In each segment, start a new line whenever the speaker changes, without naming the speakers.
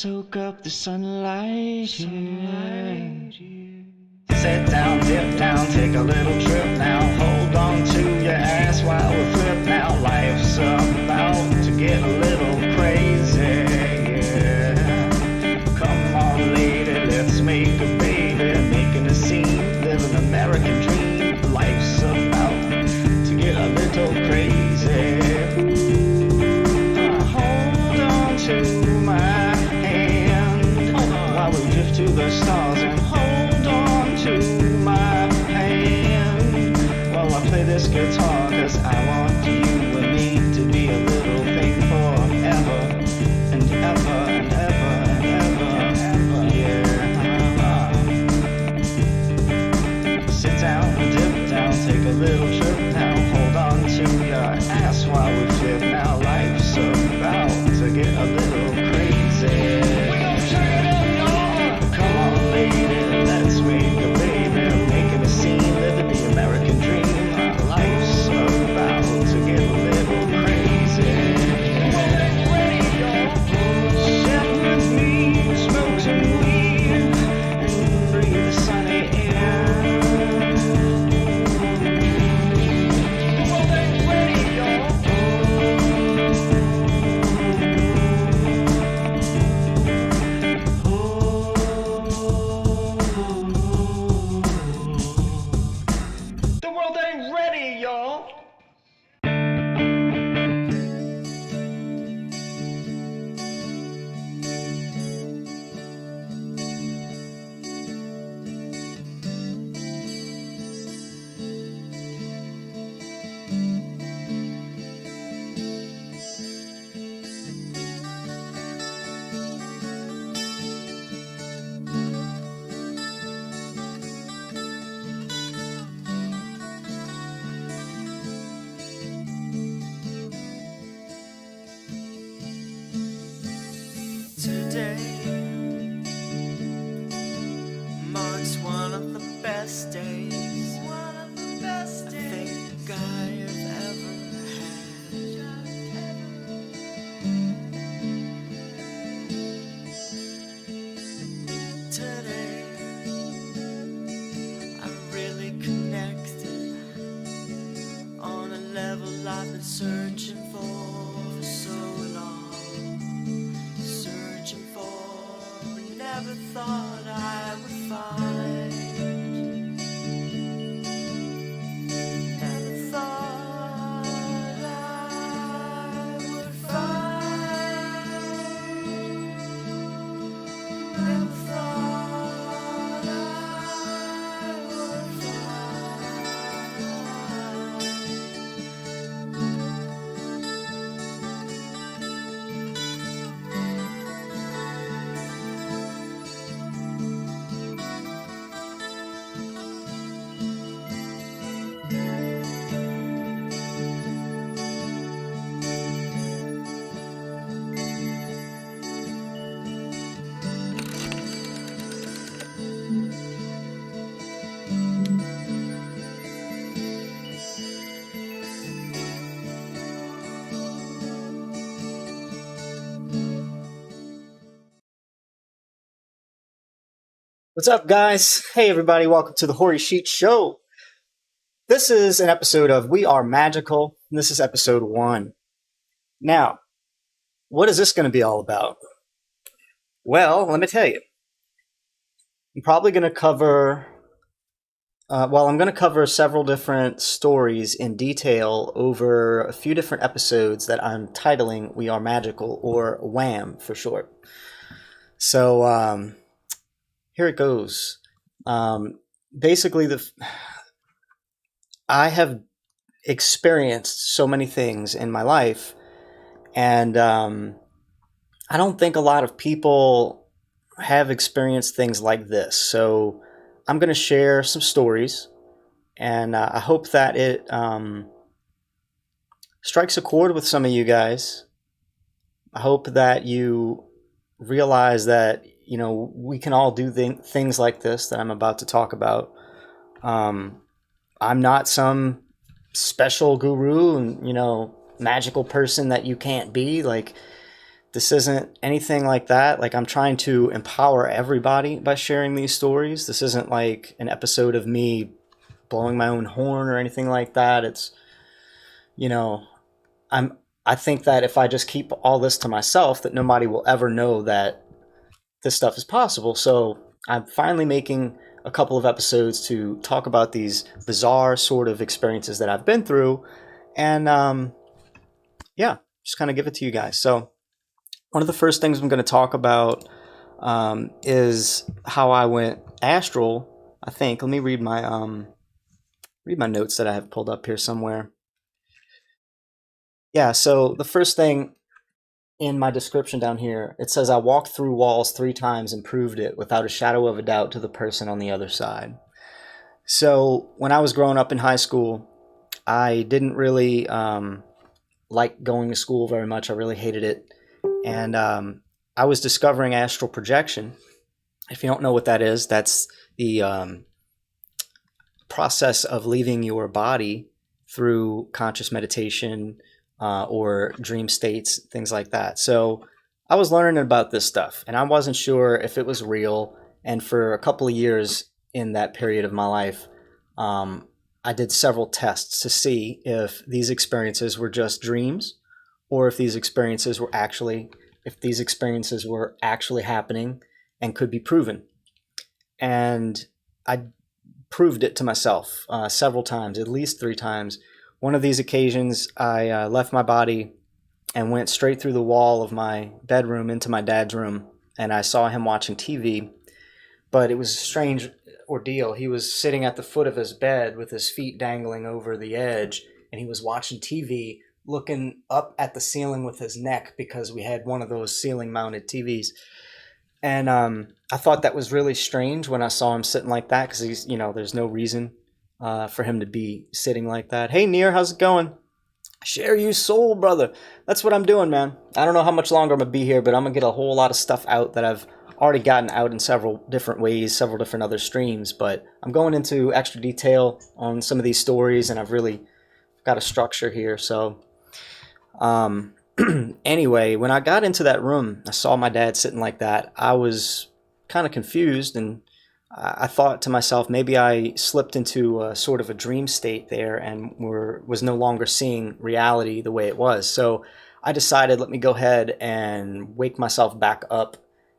soak up the sunlight here. Sit down, dip down, take a little trip now. Hold on to your ass while we flip now. Life's about to get a little crazy, yeah. Come on, lady, let's make a baby. Making a scene, live an American dream. Life's about to get a little crazy. Hold on to my hand while we drift to the stars, and hold on to my hand while I play this guitar, 'cause I want you and me to be a little thing forever and ever and ever and ever, yeah. Sit down and dip down, take a little trip now. Hold on to your ass while we flip now. Life's about to get a little crazy. We gon' turn it up, y'all. Come on, lady, let's make a baby. Making a scene, living the American dream. Life's about to get a little crazy. Well, it's ready, y'all. Sit with me, smoke some weed, and breathe the sunny air.
Today marks one of the best days, I think I have ever had. Today I really connected on a level I've been searching for so long. Never thought I would find. Never thought I would find. Never thought I would find.
What's up, guys? Hey, everybody. Welcome to the Hoary Sheet Show. This is an episode of We Are Magical, and this is episode 1. Now, what is this going to be all about? Well, let me tell you. I'm probably going to cover, I'm going to cover several different stories in detail over a few different episodes that I'm titling We Are Magical, or WAM for short. So, here it goes. Basically, I have experienced so many things in my life, and I don't think a lot of people have experienced things like this. So I'm going to share some stories, and I hope that it strikes a chord with some of you guys. I hope that you realize that we can all do things like this that I'm about to talk about. I'm not some special guru and, magical person that you can't be. Like, This isn't anything like that. Like, I'm trying to empower everybody by sharing these stories. This isn't like an episode of me blowing my own horn or anything like that. It's, you know, I think that if I just keep all this to myself, that nobody will ever know that this stuff is possible. So I'm finally making a couple of episodes to talk about these bizarre sort of experiences that I've been through, and yeah, just kind of give it to you guys. So one of the first things I'm going to talk about is how I went astral. I think. Let me read my notes that I have pulled up here somewhere. Yeah. So the first thing in my description down here, it says I walked through walls 3 times and proved it without a shadow of a doubt to the person on the other side. So when I was growing up in high school, I didn't really like going to school very much. I really hated it. And I was discovering astral projection. If you don't know what that is, that's the process of leaving your body through conscious meditation or dream states, things like that. So I was learning about this stuff, and I wasn't sure if it was real. And for a couple of years in that period of my life, I did several tests to see if these experiences were just dreams, or if these experiences were actually happening and could be proven. And I proved it to myself several times, at least 3 times. One of these occasions, I left my body and went straight through the wall of my bedroom into my dad's room, and I saw him watching TV. But it was a strange ordeal. He was sitting at the foot of his bed with his feet dangling over the edge, and he was watching TV, looking up at the ceiling with his neck, because we had one of those ceiling-mounted TVs. And I thought that was really strange when I saw him sitting like that, because he's, there's no reason for him to be sitting like that. Hey, Near, how's it going? Share you soul, brother. That's what I'm doing, man. I don't know how much longer I'm going to be here, but I'm going to get a whole lot of stuff out that I've already gotten out in several different ways, several different other streams. But I'm going into extra detail on some of these stories, and I've really got a structure here. So anyway, when I got into that room, I saw my dad sitting like that. I was kind of confused, and I thought to myself, maybe I slipped into a sort of a dream state there and was no longer seeing reality the way it was. So I decided, let me go ahead and wake myself back up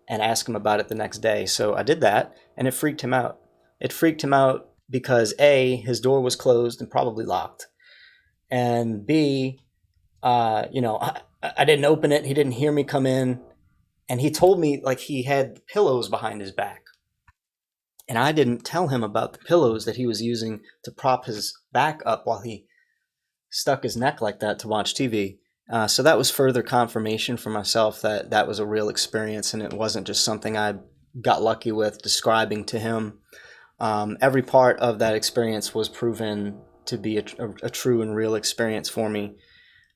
and ask him about it the next day. So I did that, and it freaked him out. It freaked him out because A, his door was closed and probably locked, and B, I didn't open it. He didn't hear me come in, and he told me like he had pillows behind his back. And I didn't tell him about the pillows that he was using to prop his back up while he stuck his neck like that to watch TV. So that was further confirmation for myself that that was a real experience, and it wasn't just something I got lucky with describing to him. Every part of that experience was proven to be a true and real experience for me.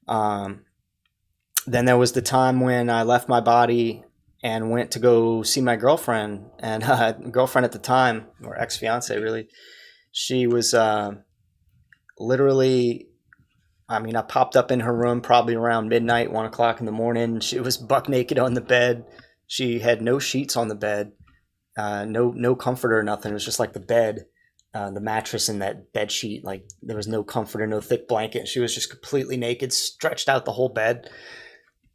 Then there was the time when I left my body and went to go see my girlfriend, and girlfriend at the time, or ex-fiance really, she was literally, I popped up in her room probably around midnight, 1 o'clock in the morning. She was buck naked on the bed. She had no sheets on the bed, no comforter or nothing. It was just like the bed, the mattress and that bed sheet. Like there was no comforter, no thick blanket. She was just completely naked, stretched out the whole bed.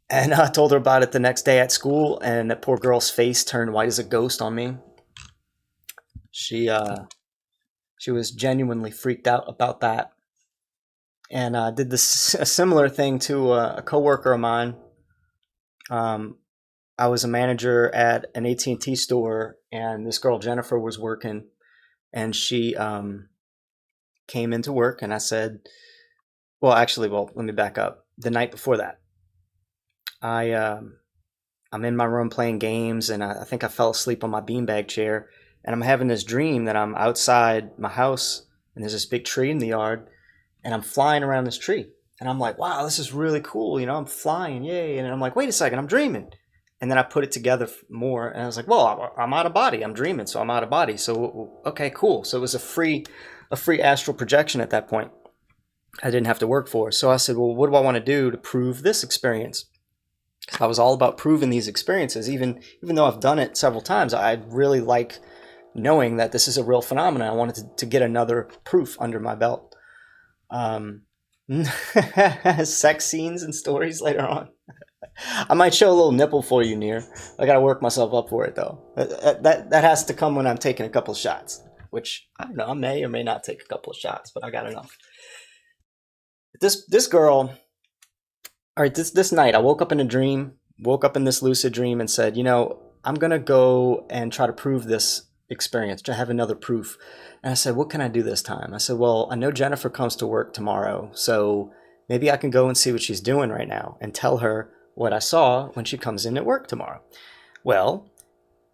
And I told her about it the next day at school, and that poor girl's face turned white as a ghost on me. She was genuinely freaked out about that. And I did a similar thing to a coworker of mine. I was a manager at an AT&T store, and this girl Jennifer was working, and she came into work, and I said, let me back up. The night before that, I'm in my room playing games, and I think I fell asleep on my beanbag chair, and I'm having this dream that I'm outside my house, and there's this big tree in the yard, and I'm flying around this tree, and I'm like, wow, this is really cool, I'm flying, yay, and I'm like, wait a second, I'm dreaming, and then I put it together more, and I was like, well, I'm out of body, I'm dreaming, so I'm out of body, so okay, cool. So it was a free astral projection at that point. I didn't have to work for. So I said, well, what do I want to do to prove this experience? I was all about proving these experiences. Even though I've done it several times, I really like knowing that this is a real phenomenon. I wanted to get another proof under my belt. Sex scenes and stories later on. I might show a little nipple for you, Near. I gotta work myself up for it though. That has to come when I'm taking a couple of shots, which I don't know. I may or may not take a couple of shots, but I gotta know. This girl. All right, this night I woke up in a dream. Woke up in this lucid dream and said, I'm gonna go and try to prove this experience. To have another proof. And I said, what can I do this time? I said, well, I know Jennifer comes to work tomorrow, so maybe I can go and see what she's doing right now and tell her what I saw when she comes in at work tomorrow. Well,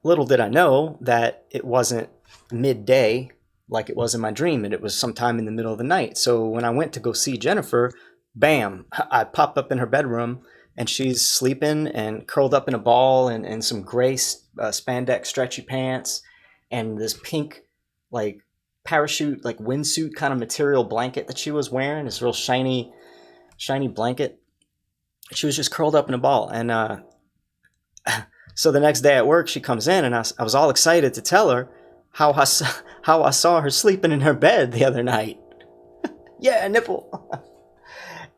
little did I know that it wasn't midday like it was in my dream, and it was sometime in the middle of the night. So when I went to go see Jennifer, bam, I pop up in her bedroom and she's sleeping and curled up in a ball and some gray spandex stretchy pants and this pink like parachute, like windsuit kind of material blanket that she was wearing, this real shiny blanket. She was just curled up in a ball. And so the next day at work, she comes in and I was all excited to tell her how I saw her sleeping in her bed the other night. Yeah, nipple.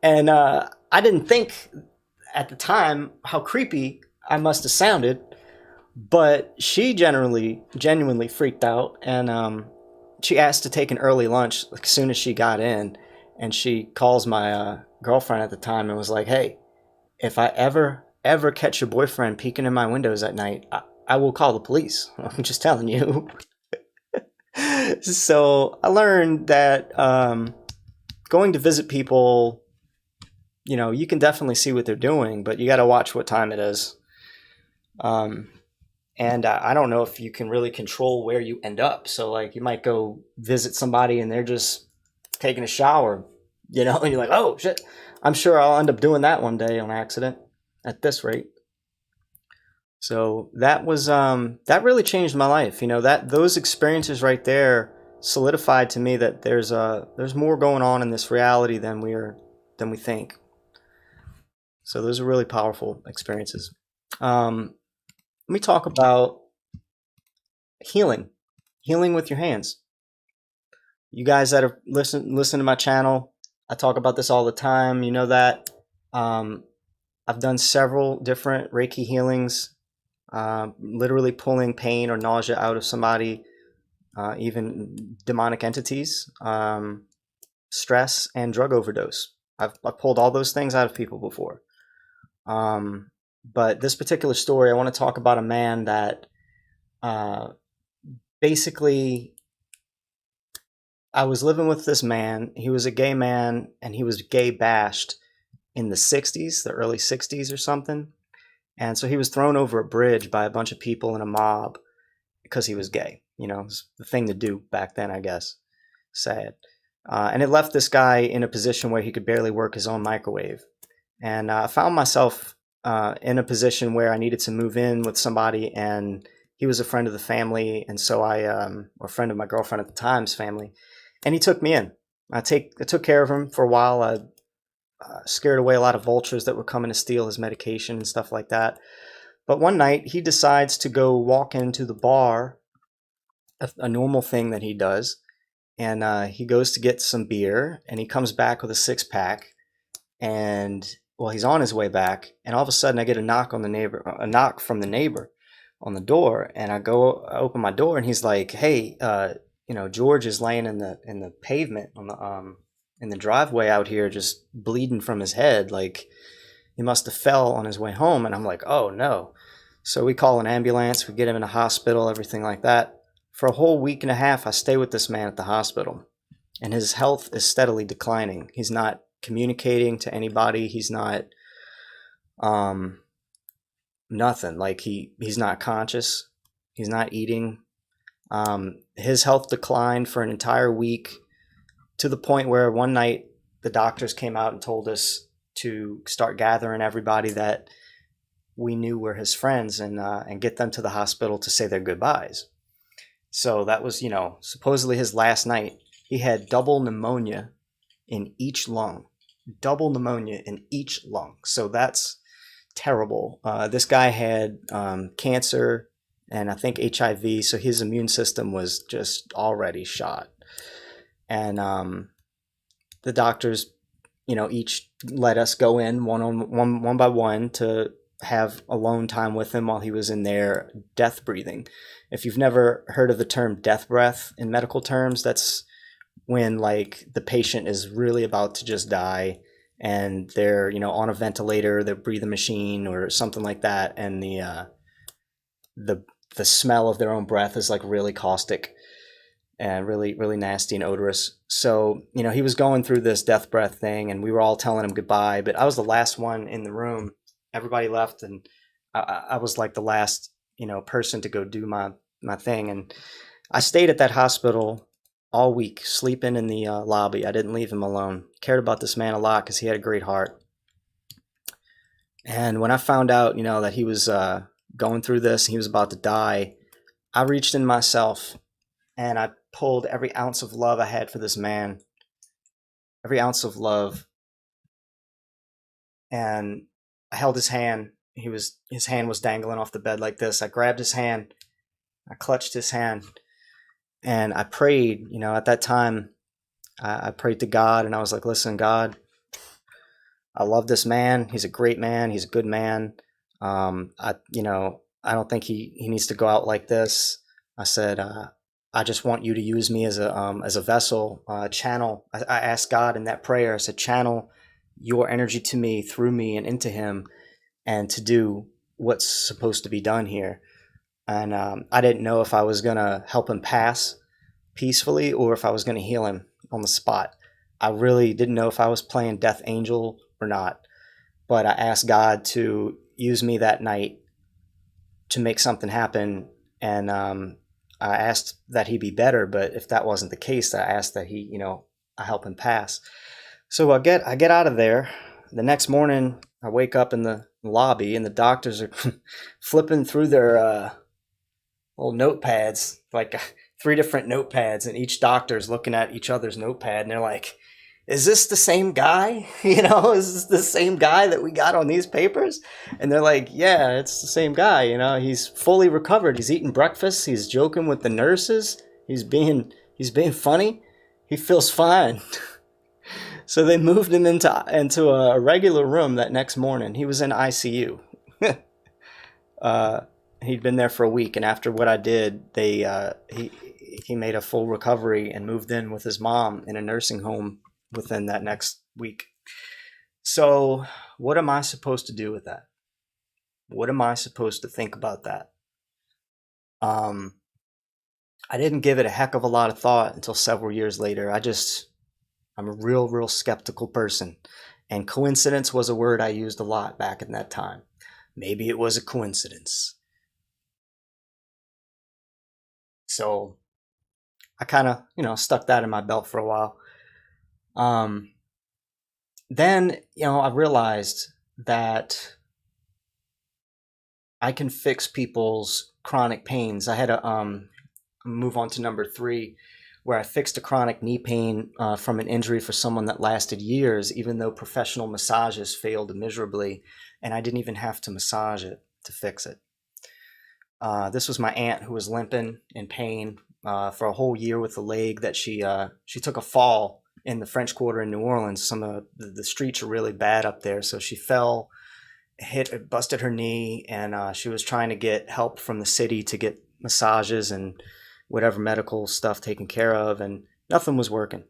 And I didn't think at the time how creepy I must have sounded, but she genuinely freaked out, and she asked to take an early lunch as soon as she got in, and she calls my girlfriend at the time and was like, hey, if I ever catch your boyfriend peeking in my windows at night, I will call the police. I'm just telling you. So I learned that going to visit people, you can definitely see what they're doing, but you got to watch what time it is. And I don't know if you can really control where you end up. So like you might go visit somebody and they're just taking a shower, and you're like, oh shit, I'm sure I'll end up doing that one day on accident at this rate. So that was, that really changed my life. Those experiences right there solidified to me that there's more going on in this reality than we think. So those are really powerful experiences. Let me talk about healing with your hands. You guys that have listen to my channel, I talk about this all the time. You know that. I've done several different Reiki healings, literally pulling pain or nausea out of somebody, even demonic entities, stress, and drug overdose. I've pulled all those things out of people before. But this particular story, I want to talk about a man that basically, I was living with this man. He was a gay man, and he was gay bashed in the 60s, the early 60s or something. And so he was thrown over a bridge by a bunch of people in a mob because he was gay. It was the thing to do back then, I guess. Sad. And it left this guy in a position where he could barely work his own microwave. And I found myself in a position where I needed to move in with somebody, and he was a friend of the family, and so or a friend of my girlfriend at the time's family, and he took me in. I took care of him for a while. I scared away a lot of vultures that were coming to steal his medication and stuff like that. But one night he decides to go walk into the bar, a normal thing that he does, and he goes to get some beer, and he comes back with a 6-pack, and well, he's on his way back, and all of a sudden I get a knock from the neighbor on the door, and I open my door, and he's like, hey, George is laying in the pavement in the driveway out here, just bleeding from his head, like he must have fell on his way home. And I'm like, oh no. So we call an ambulance, we get him in a hospital, everything like that. For a whole week and a half, I stay with this man at the hospital, and his health is steadily declining. He's not communicating to anybody. He's not nothing. Like he's not conscious. He's not eating. His health declined for an entire week, to the point where one night the doctors came out and told us to start gathering everybody that we knew were his friends and get them to the hospital to say their goodbyes. So that was, supposedly his last night. He had double pneumonia in each lung. So that's terrible. This guy had cancer and I think HIV, so his immune system was just already shot. And the doctors, each let us go in one by one to have alone time with him while he was in there death breathing. If you've never heard of the term death breath in medical terms, that's when like the patient is really about to just die and they're on a ventilator, they're breathing machine or something like that, and the smell of their own breath is like really caustic and really, really nasty and odorous. So, he was going through this death breath thing and we were all telling him goodbye, but I was the last one in the room. Everybody left and I was like the last, person to go do my thing. And I stayed at that hospital all week, sleeping in the lobby. I didn't leave him alone. Cared about this man a lot because he had a great heart. And when I found out, that he was going through this and he was about to die, I reached in myself and I pulled every ounce of love I had for this man, every ounce of love, and I held his hand. His hand was dangling off the bed like this. I grabbed his hand, I clutched his hand, and I prayed. At that time, I prayed to God, and I was like, "Listen, God, I love this man. He's a great man. He's a good man. I don't think he needs to go out like this." I said, I just want you to use me as a vessel, channel. I asked God in that prayer, I said, channel your energy to me, through me and into him, and to do what's supposed to be done here. And I didn't know if I was going to help him pass peacefully or if I was going to heal him on the spot. I really didn't know if I was playing Death Angel or not, but I asked God to use me that night to make something happen. And I asked that he be better, but if that wasn't the case, I asked that he, I help him pass. So I get out of there. The next morning, I wake up in the lobby, and the doctors are flipping through their little notepads, like 3 different notepads, and each doctor's looking at each other's notepad, and they're like, "Is this the same guy? Is this the same guy that we got on these papers?" And they're like, "Yeah, it's the same guy. He's fully recovered. He's eating breakfast. He's joking with the nurses. He's being funny. He feels fine." So they moved him into a regular room that next morning. He was in ICU. He'd been there for a week, and after what I did, he made a full recovery and moved in with his mom in a nursing home within that next week. So what am I supposed to do with that? What am I supposed to think about that? I didn't give it a heck of a lot of thought until several years later. I'm a real skeptical person. And coincidence was a word I used a lot back in that time. Maybe it was a coincidence. So I kind of, stuck that in my belt for a while. Then, I realized that I can fix people's chronic pains. I had to move on to number 3, where I fixed a chronic knee pain from an injury for someone that lasted years, even though professional massages failed miserably, and I didn't even have to massage it to fix it. This was my aunt who was limping in pain for a whole year with a leg that she took a fall in the French Quarter in New Orleans. Some of the streets are really bad up there, so she fell, busted her knee, and she was trying to get help from the city to get massages and whatever medical stuff taken care of, and nothing was working.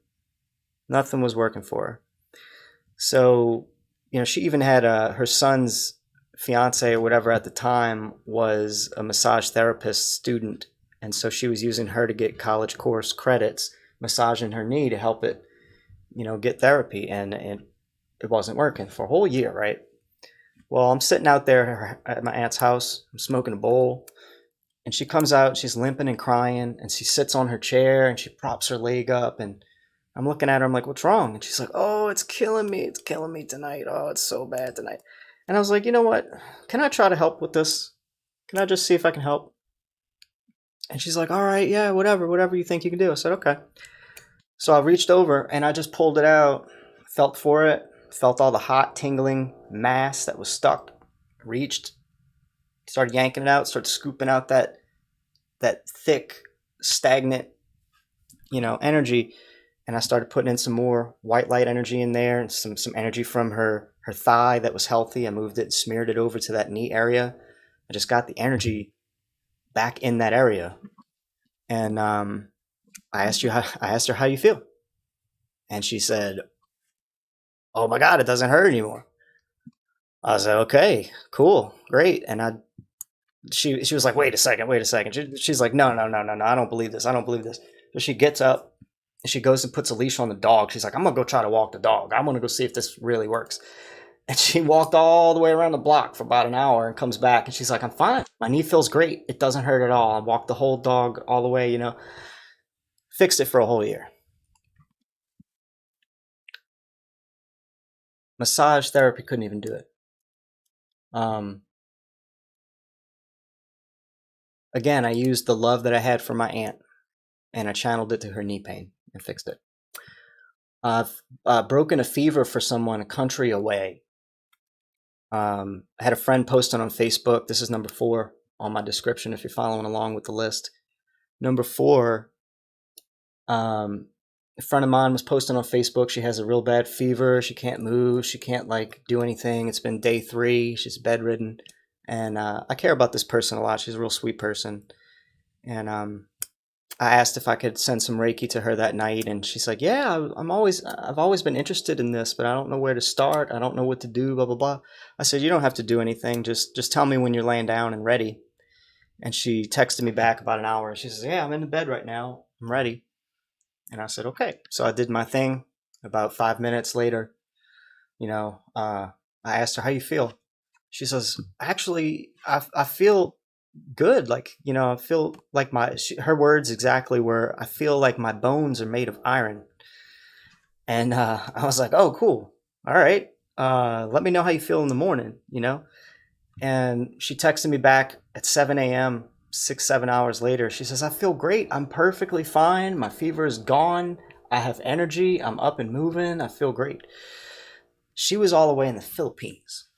Nothing was working for her. So, she even had her son's fiance or whatever at the time was a massage therapist student, and so she was using her to get college course credits, massaging her knee to help it, get therapy, and it wasn't working for a whole year, right? Well, I'm sitting out there at my aunt's house, I'm smoking a bowl, and she comes out, she's limping and crying, and she sits on her chair and she props her leg up, and I'm looking at her, I'm like, "What's wrong?" And she's like, "Oh, it's killing me tonight. Oh, it's so bad tonight." And I was like, "You know what? Can I try to help with this? Can I just see if I can help?" And she's like, "All right, yeah, whatever you think you can do." I said, "Okay." So I reached over and I just pulled it out, felt for it, felt all the hot tingling mass that was stuck reached, started yanking it out, started scooping out that thick, stagnant, energy. And I started putting in some more white light energy in there, and some energy from her thigh that was healthy. I moved it and smeared it over to that knee area. I just got the energy back in that area. And I asked her how you feel, and she said, "Oh my God, it doesn't hurt anymore." I said, "Okay, cool, great." And she was like, "Wait a second." She's like, "No, I don't believe this. So she gets up and she goes and puts a leash on the dog. She's like, "I'm gonna go try to walk the dog. I'm gonna go see if this really works." And she walked all the way around the block for about an hour and comes back and she's like, "I'm fine. My knee feels great. It doesn't hurt at all. I walked the whole dog all the way, fixed it for a whole year." Massage therapy couldn't even do it. Again, I used the love that I had for my aunt and I channeled it to her knee pain and fixed it. I've broken a fever for someone a country away. I had a friend posting on Facebook. This is number 4 on my description if you're following along with the list. Number 4, a friend of mine was posting on Facebook. She has a real bad fever. She can't move. She can't do anything. It's been day 3. She's bedridden. And I care about this person a lot. She's a real sweet person. And I asked if I could send some Reiki to her that night, and she's like, "Yeah, I've always been interested in this, but I don't know where to start. I don't know what to do, blah, blah, blah." I said, "You don't have to do anything. Just tell me when you're laying down and ready." And she texted me back about an hour. She says, "Yeah, I'm in the bed right now. I'm ready." And I said, "Okay." So I did my thing. About 5 minutes later, I asked her, "How you feel?" She says, "Actually, I feel good. I feel like her words exactly were, I feel like my bones are made of iron." And I was like, "Oh, cool. All right. Let me know how you feel in the morning, And she texted me back at 7 a.m., 6-7 hours later. She says, "I feel great. I'm perfectly fine. My fever is gone. I have energy. I'm up and moving. I feel great." She was all the way in the Philippines.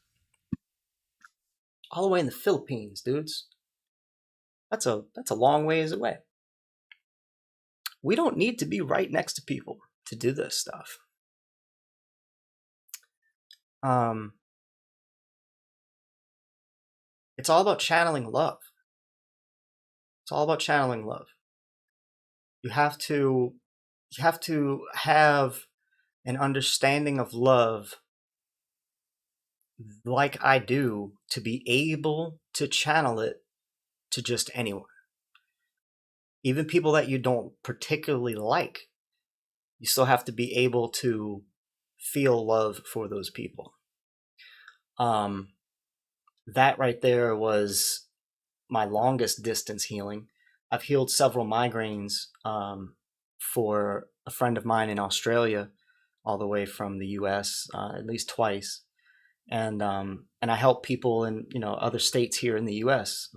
All the way in the Philippines, dudes. That's a long ways away. We don't need to be right next to people to do this stuff. It's all about channeling love. It's all about channeling love. You have to have an understanding of love like I do to be able to channel it to just anyone. Even people that you don't particularly like, you still have to be able to feel love for those people. That right there was my longest distance healing. I've healed several migraines for a friend of mine in Australia, all the way from the US, at least twice. And I help people in other states here in the US.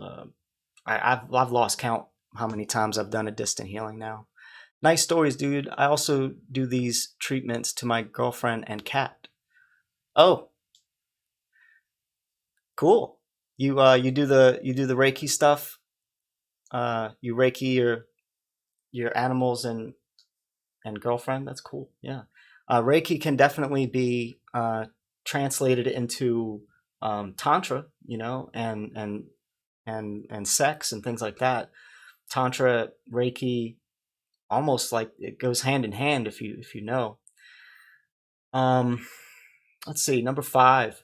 I've lost count how many times I've done a distant healing now. Nice stories, dude. I also do these treatments to my girlfriend and cat. Oh, cool. You do the Reiki stuff. You Reiki your animals and girlfriend. That's cool. Yeah. Reiki can definitely be translated into tantra, and sex and things like that. Tantra, Reiki, almost like it goes hand in hand if you know. Let's see, number 5.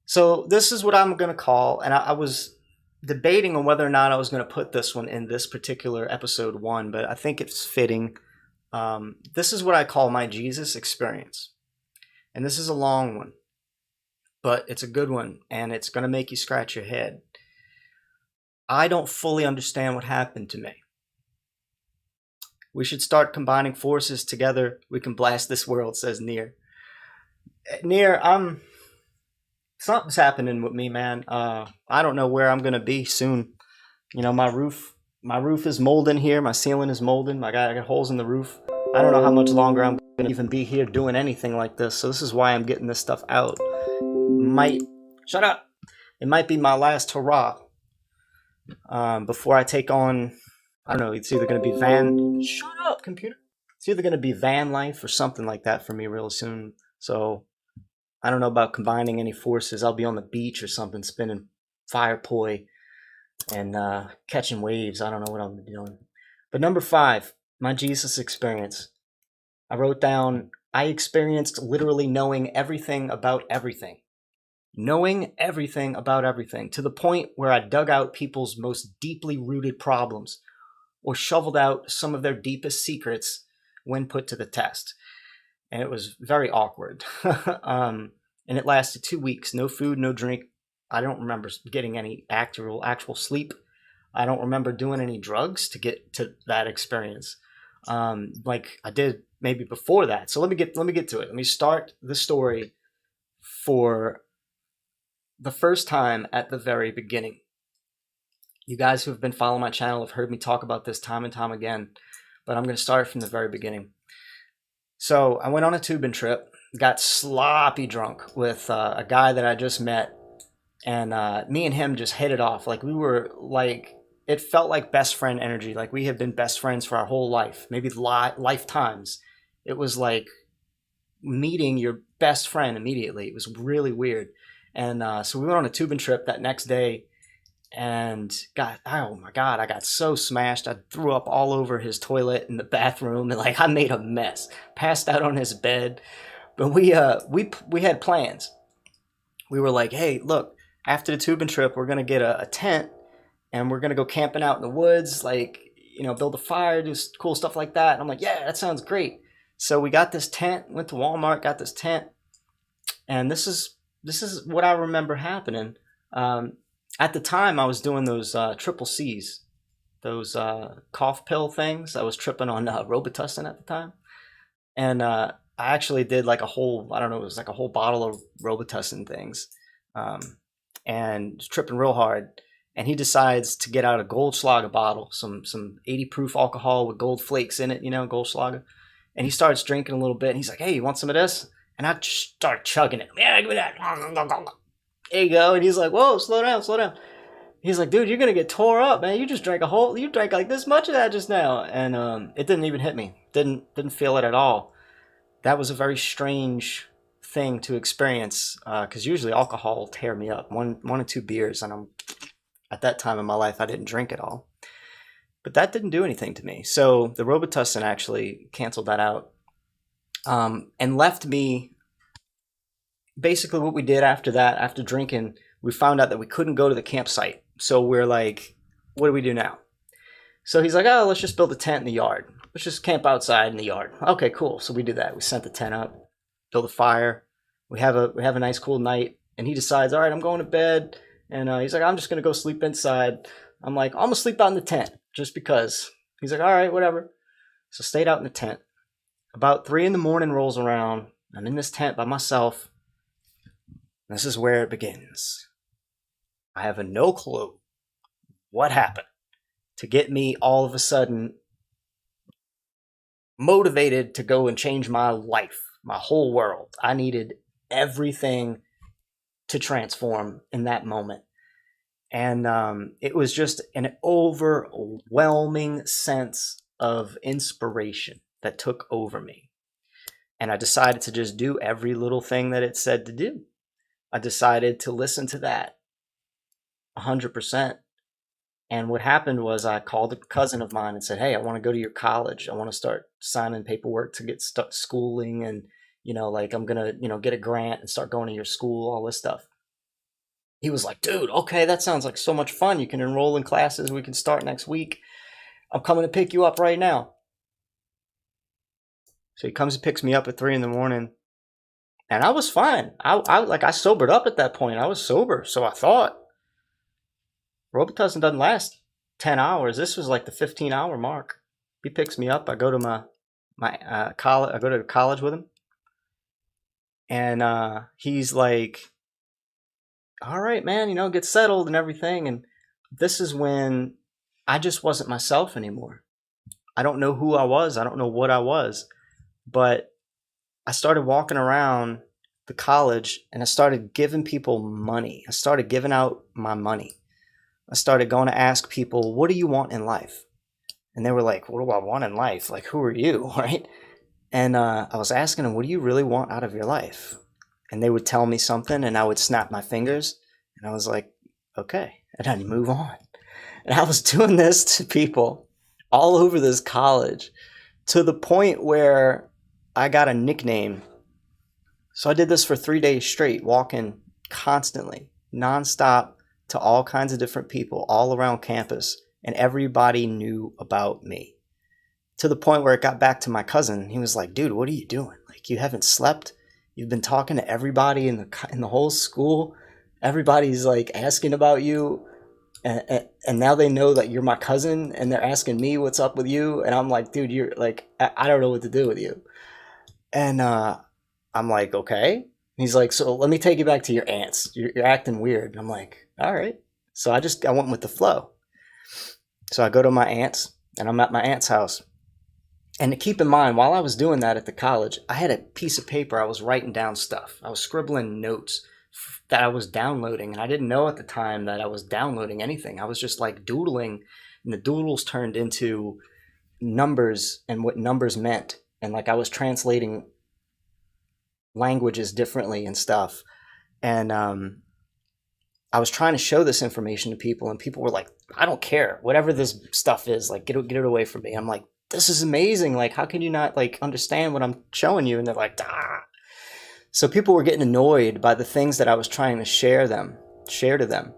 So this is what I'm going to call, and I was debating on whether or not I was going to put this one in this particular episode 1, but I think it's fitting. This is what I call my Jesus experience. And this is a long one, but it's a good one, and it's going to make you scratch your head. I don't fully understand what happened to me. We should start combining forces together. We can blast this world, says Near. Near, something's happening with me, man. I don't know where I'm going to be soon. My roof is molding here. My ceiling is molding. I got holes in the roof. I don't know how much longer I'm going to even be here doing anything like this. So this is why I'm getting this stuff out. Shut up. It might be my last hurrah before I take on, I don't know, it's either going to be van. Shut up, computer. It's either going to be van life or something like that for me real soon. So I don't know about combining any forces. I'll be on the beach or something, spinning fire poi and catching waves. I don't know what I'm doing. But number 5, my Jesus experience. I wrote down, I experienced literally knowing everything about everything. Knowing everything about everything, to the point where I dug out people's most deeply rooted problems or shoveled out some of their deepest secrets when put to the test. And it was very awkward. And it lasted 2 weeks. No food, no drink. I don't remember getting any actual sleep. I don't remember doing any drugs to get to that experience, like I did maybe before that. So let me get to it. Let me start the story for the first time at the very beginning. You guys who have been following my channel have heard me talk about this time and time again, but I'm going to start from the very beginning. So I went on a tubing trip, got sloppy drunk with a guy that I just met, and me and him just hit it off. Like, we were like, it felt like best friend energy. Like we had been best friends for our whole life, maybe lifetimes. It was like meeting your best friend immediately. It was really weird. And so we went on a tubing trip that next day, and oh my God, I got so smashed. I threw up all over his toilet in the bathroom, and like I made a mess. Passed out on his bed. But we had plans. We were like, hey, look, after the tubing trip, we're gonna get a tent, and we're gonna go camping out in the woods, like, you know, build a fire, do cool stuff like that. And I'm like, yeah, that sounds great. So we got this tent, went to Walmart, got this tent, and this is what I remember happening. At the time, I was doing those triple C's, those cough pill things. I was tripping on Robitussin at the time. And I actually did like a whole, I don't know, it was like a whole bottle of Robitussin things, and tripping real hard. And he decides to get out a Goldschlager bottle, some 80 proof alcohol with gold flakes in it, you know, Goldschlager. And he starts drinking a little bit. And he's like, hey, you want some of this? And I start chugging it. Yeah, give me that. There you go. And he's like, whoa, slow down, slow down. He's like, dude, you're going to get tore up, man. You drank like this much of that just now. And it didn't even hit me. Didn't feel it at all. That was a very strange thing to experience, because usually alcohol will tear me up. One or two beers, and at that time in my life, I didn't drink at all. But that didn't do anything to me. So the Robitussin actually canceled that out, and left me. Basically what we did after that, after drinking, we found out that we couldn't go to the campsite. So we're like, what do we do now? So he's like, oh, let's just build a tent in the yard. Let's just camp outside in the yard. Okay, cool. So we do that. We sent the tent up, build a fire. We have a nice cool night. And he decides, all right, I'm going to bed. And he's like, I'm just going to go sleep inside. I'm like, I'm going to sleep out in the tent just because. He's like, all right, whatever. So stayed out in the tent. About 3 a.m. rolls around. I'm in this tent by myself. This is where it begins. I have no clue what happened to get me all of a sudden motivated to go and change my life, my whole world. I needed everything to transform in that moment. And it was just an overwhelming sense of inspiration that took over me. And I decided to just do every little thing that it said to do. I decided to listen to that 100%. And what happened was I called a cousin of mine and said, hey, I want to go to your college. I want to start signing paperwork to get schooling. And, you know, like I'm going to, you know, get a grant and start going to your school, all this stuff. He was like, dude, okay, that sounds like so much fun. You can enroll in classes. We can start next week. I'm coming to pick you up right now. So he comes and picks me up at 3 a.m. And I was fine. I sobered up at that point. I was sober. So I thought. Robitussin doesn't last 10 hours. This was like the 15-hour mark. He picks me up. I go to my college. I go to college with him. And he's like, all right, man, you know, get settled and everything. And this is when I just wasn't myself anymore. I don't know who I was. I don't know what I was. But I started walking around the college and I started giving people money. I started giving out my money. I started going to ask people, what do you want in life? And they were like, what do I want in life? Like, who are you? Right? And I was asking them, what do you really want out of your life? And they would tell me something and I would snap my fingers and I was like, okay. And I'd move on. And I was doing this to people all over this college to the point where I got a nickname. So I did this for 3 days straight, walking constantly, nonstop to all kinds of different people all around campus. And everybody knew about me. To the point where it got back to my cousin. He was like, dude, what are you doing? Like, you haven't slept? You've been talking to everybody in the whole school. Everybody's like asking about you. And now they know that you're my cousin and they're asking me what's up with you. And I'm like, dude, you're like, I don't know what to do with you. And I'm like, okay. And he's like, so let me take you back to your aunt's. You're acting weird. And I'm like, all right. So I went with the flow. So I go to my aunt's and I'm at my aunt's house. And to keep in mind, while I was doing that at the college, I had a piece of paper. I was writing down stuff. I was scribbling notes that I was downloading. And I didn't know at the time that I was downloading anything. I was just like doodling. And the doodles turned into numbers and what numbers meant. And like I was translating languages differently and stuff. And I was trying to show this information to people. And people were like, I don't care. Whatever this stuff is, like, get it away from me. I'm like, this is amazing. Like, how can you not like understand what I'm showing you? And they're like, ah. So people were getting annoyed by the things that I was trying to share to them,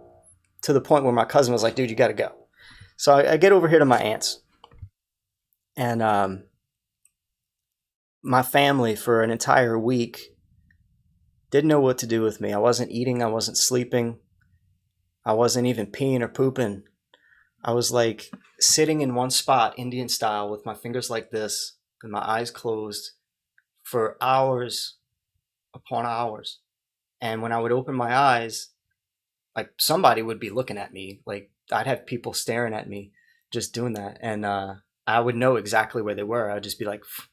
to the point where my cousin was like, dude, you got to go. So I get over here to my aunt's, and my family for an entire week didn't know what to do with me. I wasn't eating. I wasn't sleeping. I wasn't even peeing or pooping. I was like sitting in one spot, Indian style, with my fingers like this and my eyes closed for hours upon hours. And when I would open my eyes, like somebody would be looking at me. Like I'd have people staring at me just doing that. And I would know exactly where they were. I'd just be like, pff.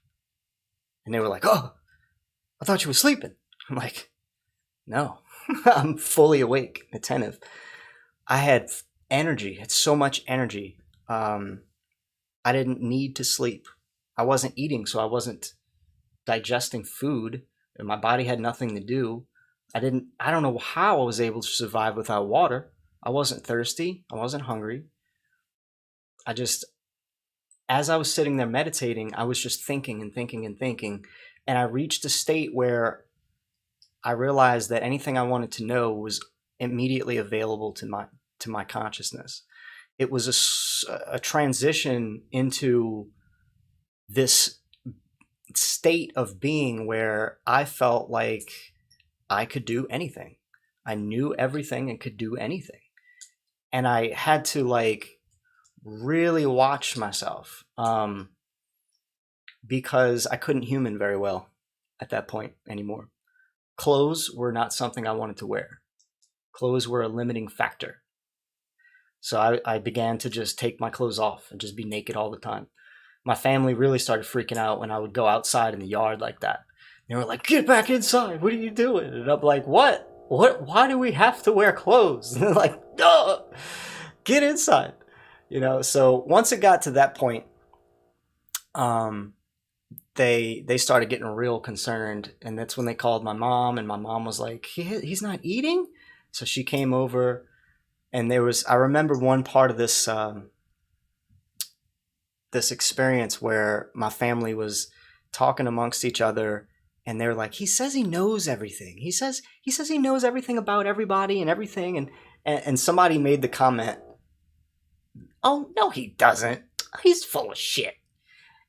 And they were like, oh, I thought you were sleeping. I'm like, no, I'm fully awake, attentive. I had energy. Had so much energy. I didn't need to sleep. I wasn't eating, so I wasn't digesting food, and my body had nothing to do. I don't know how I was able to survive without water. I wasn't thirsty. I wasn't hungry. As I was sitting there meditating, I was just thinking and thinking and thinking, and I reached a state where I realized that anything I wanted to know was immediately available to my consciousness. It was a transition into this state of being where I felt like I could do anything. I knew everything and could do anything. And I had to like really watch myself because I couldn't human very well at that point anymore. Clothes were not something I wanted to wear. Clothes were a limiting factor. So I began to just take my clothes off and just be naked all the time. My family really started freaking out when I would go outside in the yard like that. They were like, get back inside. What are you doing? And I'm like, what? Why do we have to wear clothes? And they're like, no, get inside. You know, so once it got to that point, they started getting real concerned. And that's when they called my mom, and my mom was like, he's not eating? So she came over, and I remember one part of this experience where my family was talking amongst each other, and they're like, he says he knows everything. He says he knows everything about everybody and everything. And somebody made the comment, oh, no, he doesn't. He's full of shit.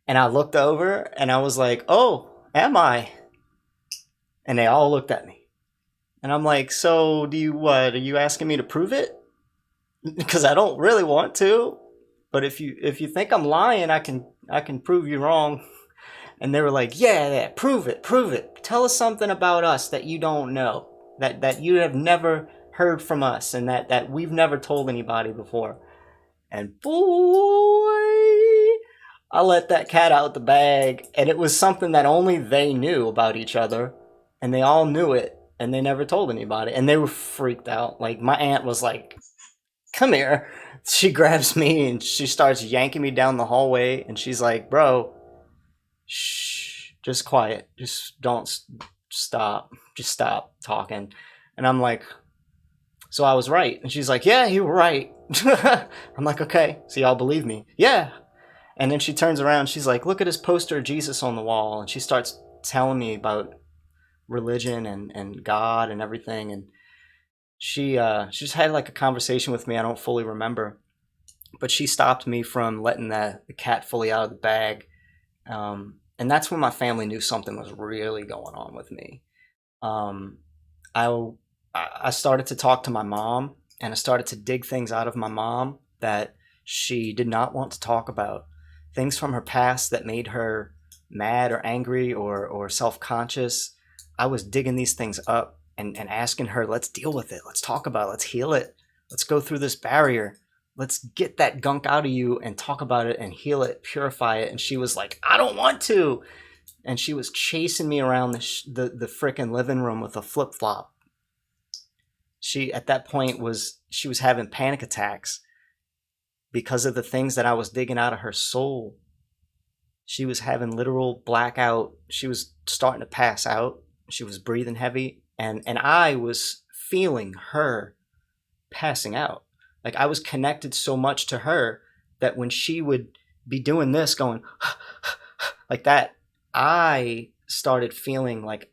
And I looked over and I was like, oh, am I? And they all looked at me. And I'm like, so are you asking me to prove it? Because I don't really want to. But if you think I'm lying, I can prove you wrong. And they were like, yeah, prove it. Tell us something about us that you don't know, that you have never heard from us, and that we've never told anybody before. And boy, I let that cat out the bag, and it was something that only they knew about each other, and they all knew it, and they never told anybody, and they were freaked out. Like, my aunt was like, come here. She grabs me and she starts yanking me down the hallway, and she's like, bro, shh, just quiet, just don't stop, just stop talking. And I'm like, so I was right? And she's like, yeah, you were right. I'm like, okay, so y'all believe me? Yeah. And then she turns around, she's like, look at his poster of Jesus on the wall, and she starts telling me about religion and God and everything. And she just had like a conversation with me I don't fully remember, but she stopped me from letting the cat fully out of the bag. And that's when my family knew something was really going on with me. I started to talk to my mom, and I started to dig things out of my mom that she did not want to talk about. Things from her past that made her mad or angry or self-conscious. I was digging these things up and asking her, let's deal with it. Let's talk about it. Let's heal it. Let's go through this barrier. Let's get that gunk out of you and talk about it and heal it, purify it. And she was like, I don't want to. And she was chasing me around the frickin' living room with a flip-flop. She, at that point, she was having panic attacks because of the things that I was digging out of her soul. She was having literal blackout. She was starting to pass out. She was breathing heavy. And I was feeling her passing out. Like, I was connected so much to her that when she would be doing this, going like that, I started feeling like,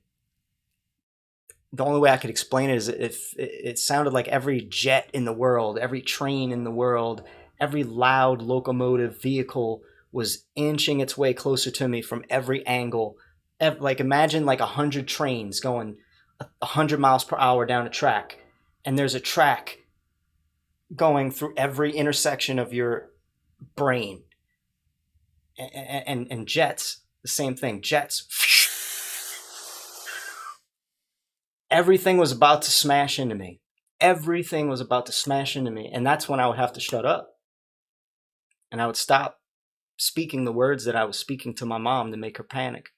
the only way I could explain it is if it sounded like every jet in the world, every train in the world, every loud locomotive vehicle was inching its way closer to me from every angle. Like, imagine like 100 trains going 100 miles per hour down a track, and there's a track going through every intersection of your brain. And jets, the same thing. Jets. Everything was about to smash into me. Everything was about to smash into me. And that's when I would have to shut up. And I would stop speaking the words that I was speaking to my mom to make her panic.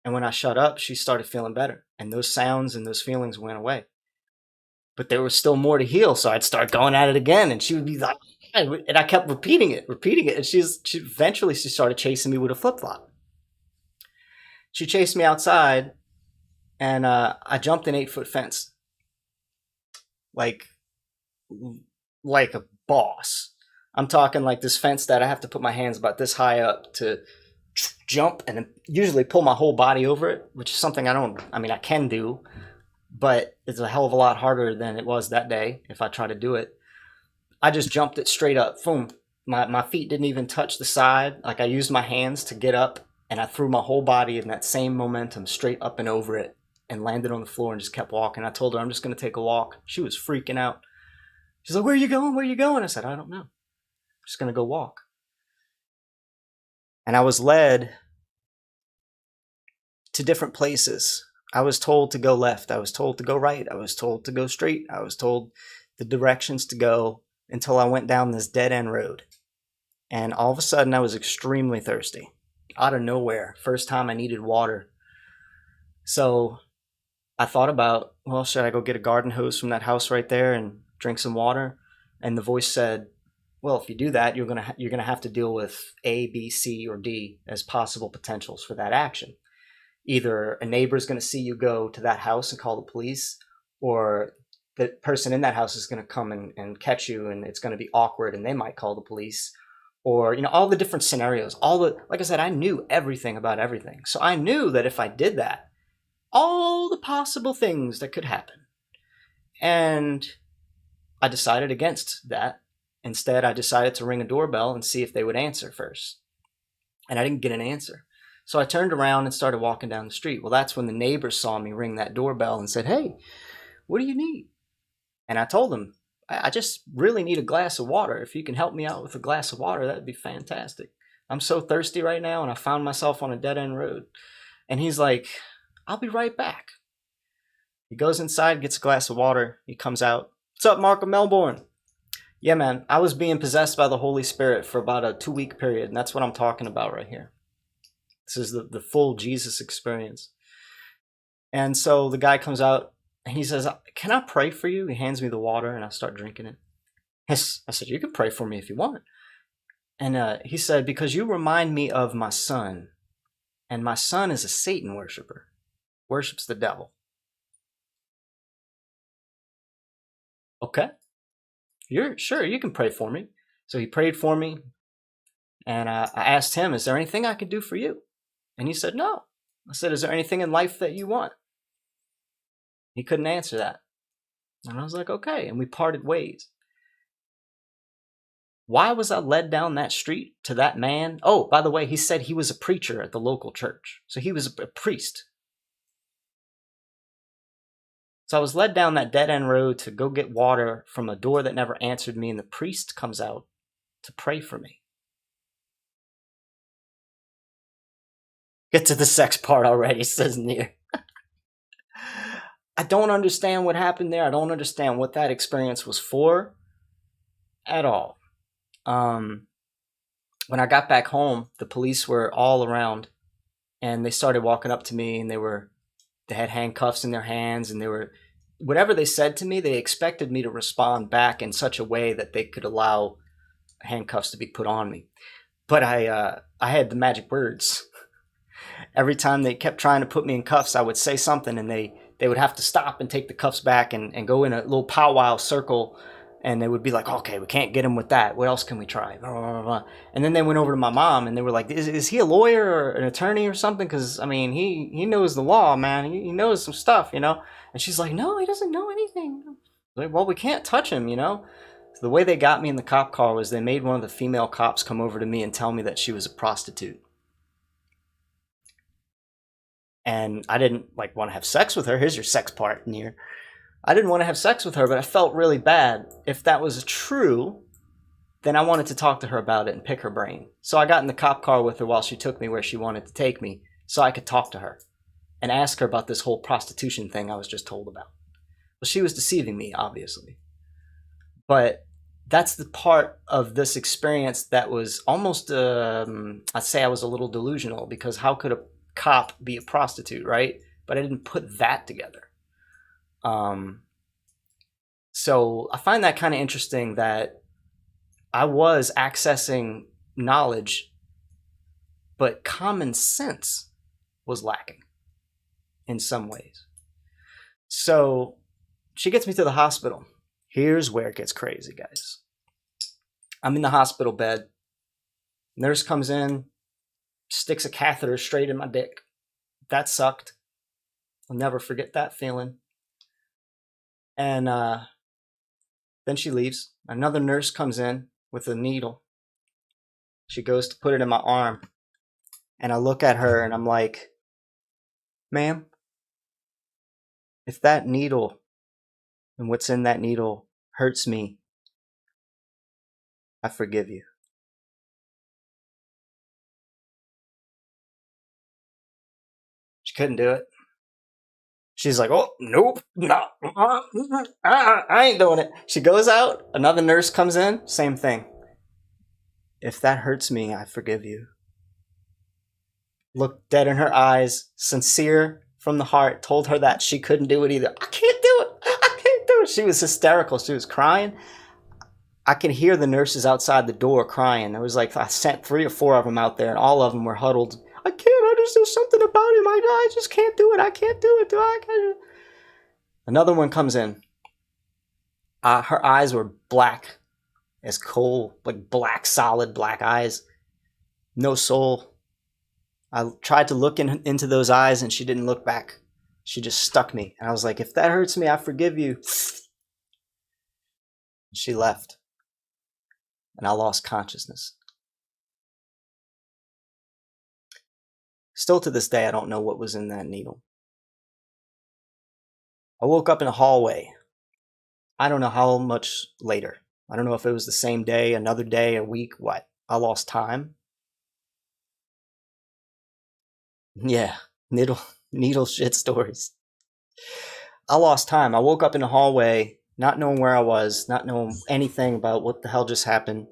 And when I shut up, she started feeling better. And those sounds and those feelings went away. But there was still more to heal. So I'd start going at it again. And she would be like, and I kept repeating it. And she eventually started chasing me with a flip-flop. She chased me outside. And I jumped an 8-foot fence, like a boss. I'm talking like this fence that I have to put my hands about this high up to jump and usually pull my whole body over it, which is something I can do, but it's a hell of a lot harder than it was that day if I try to do it. I just jumped it straight up. Boom. My feet didn't even touch the side. Like, I used my hands to get up, and I threw my whole body in that same momentum straight up and over it. And landed on the floor and just kept walking. I told her I'm just going to take a walk. She was freaking out. She's like, where are you going? Where are you going? I said, I don't know. I'm just going to go walk. And I was led to different places. I was told to go left. I was told to go right. I was told to go straight. I was told the directions to go until I went down this dead-end road. And all of a sudden, I was extremely thirsty. Out of nowhere. First time I needed water. So I thought about, well, should I go get a garden hose from that house right there and drink some water? And the voice said, well, if you do that, you're gonna have to deal with A, B, C, or D as possible potentials for that action. Either a neighbor is going to see you go to that house and call the police, or the person in that house is going to come and catch you, and it's going to be awkward, and they might call the police, or all the different scenarios. Like I said, I knew everything about everything, so I knew that if I did that, all the possible things that could happen. And I decided against that. Instead, I decided to ring a doorbell and see if they would answer first. And I didn't get an answer. So I turned around and started walking down the street. Well, that's when the neighbors saw me ring that doorbell and said, hey, what do you need? And I told them, I just really need a glass of water. If you can help me out with a glass of water, that'd be fantastic. I'm so thirsty right now, and I found myself on a dead-end road. And he's like, I'll be right back. He goes inside, gets a glass of water. He comes out. What's up, Mark of Melbourne? Yeah, man, I was being possessed by the Holy Spirit for about a 2-week period, and that's what I'm talking about right here. This is the full Jesus experience. And so the guy comes out and he says, "Can I pray for you?" He hands me the water and I start drinking it. Yes, I said, "You can pray for me if you want." And he said, "Because you remind me of my son. And my son is a Satan worshiper, worships the devil." Okay, you're sure you can pray for me. So he prayed for me. And I asked him, "Is there anything I could do for you?" And he said, "No." I said, "Is there anything in life that you want?" He couldn't answer that. And I was like, okay. And we parted ways. Why was I led down that street to that man? Oh, by the way, he said he was a preacher at the local church. So he was a priest. So I was led down that dead end road to go get water from a door that never answered me. And the priest comes out to pray for me. Get to the sex part already, says Near. I don't understand what happened there. I don't understand what that experience was for at all. When I got back home, the police were all around and they started walking up to me and they had handcuffs in their hands and whatever they said to me, they expected me to respond back in such a way that they could allow handcuffs to be put on me. But I had the magic words. Every time they kept trying to put me in cuffs, I would say something and they would have to stop and take the cuffs back and go in a little powwow circle. And they would be like, "Okay, we can't get him with that. What else can we try?" And then they went over to my mom and they were like, is he a lawyer or an attorney or something? Because, I mean, he knows the law, man. He knows some stuff, you know? And she's like, "No, he doesn't know anything." Like, well, we can't touch him, you know? So the way they got me in the cop car was they made one of the female cops come over to me and tell me that she was a prostitute. And I didn't want to have sex with her. Here's your sex part, Near. I didn't want to have sex with her, but I felt really bad. If that was true, then I wanted to talk to her about it and pick her brain. So I got in the cop car with her while she took me where she wanted to take me so I could talk to her and ask her about this whole prostitution thing I was just told about. Well, she was deceiving me, obviously. But that's the part of this experience that was almost, I'd say I was a little delusional, because how could a cop be a prostitute, right? But I didn't put that together. So I find that kind of interesting that I was accessing knowledge, but common sense was lacking in some ways. So she gets me to the hospital. Here's where it gets crazy, guys. I'm in the hospital bed. Nurse comes in, sticks a catheter straight in my dick. That sucked. I'll never forget that feeling. And then she leaves. Another nurse comes in with a needle. She goes to put it in my arm. And I look at her and I'm like, "Ma'am, if that needle and what's in that needle hurts me, I forgive you." She couldn't do it. She's like, "Oh, nope, no, I ain't doing it." She goes out. Another nurse comes in. Same thing. "If that hurts me, I forgive you." Looked dead in her eyes, sincere from the heart, told her that she couldn't do it either. "I can't do it. I can't do it." She was hysterical. She was crying. I could hear the nurses outside the door crying. There was I sent 3 or 4 of them out there, and all of them were huddled. "I can't. There's something about him. I just can't do it. I can't do it. I can't." Another one comes in. Her eyes were black as coal, black, solid black eyes. No soul. I tried to look into those eyes, and she didn't look back. She just stuck me. And I was like, "If that hurts me, I forgive you." She left. And I lost consciousness. Still to this day, I don't know what was in that needle. I woke up in a hallway. I don't know how much later. I don't know if it was the same day, another day, a week, what? I lost time. Yeah, needle shit stories. I lost time. I woke up in a hallway, not knowing where I was, not knowing anything about what the hell just happened.